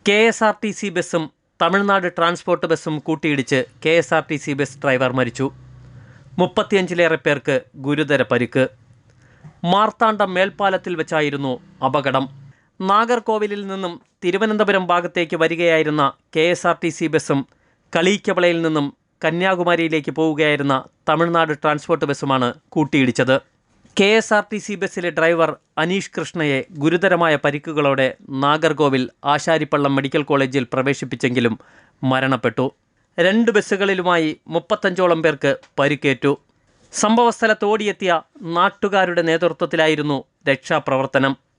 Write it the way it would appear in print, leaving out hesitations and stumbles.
KSRTC ബസ്സും Tamil Nadu transport ബസ്സും കൂട്ടിയിടിച്ച് KSRTC ബസ് ഡ്രൈവർ മരിച്ചു. 35ലേറെ പേർക്ക് ഗുരുതര പരിക്ക്. മാർത്താണ്ഡം മേൽപ്പാലത്തിൽ വെച്ചായിരുന്നു അപകടം. നാഗർകോവിലിൽ നിന്നും തിരുവനന്തപുരം ഭാഗത്തേക്ക് വരികയായിരുന്ന KSRTC ബസ്സും കളിയിക്കവളയിൽ നിന്നും കന്യാകുമാരിയിലേക്ക് പോവുകയായിരുന്ന തമിഴ്നാട് ട്രാൻസ്പോർട്ട് ബസ്സുമാണ് കൂട്ടിയിടിച്ചത്. KSRTC ബസ്സിലെ ഡ്രൈവർ അനീഷ് കൃഷ്ണയെ ഗുരുതരമായ പരിക്കുകളോടെ നാഗർകോവിൽ ആശാരിപ്പള്ളം മെഡിക്കൽ കോളേജിൽ പ്രവേശിപ്പിച്ചെങ്കിലും മരണപ്പെട്ടു. 2 ബസ്സുകളിലുമായി 35ഓളം പേർക്ക് പരിക്കേറ്റു. സംഭവസ്ഥലത്ത് ഓടിയെത്തിയ നാട്ടുകാരുടെ നേതൃത്വത്തിലായിരുന്നു രക്ഷാപ്രവർത്തനം.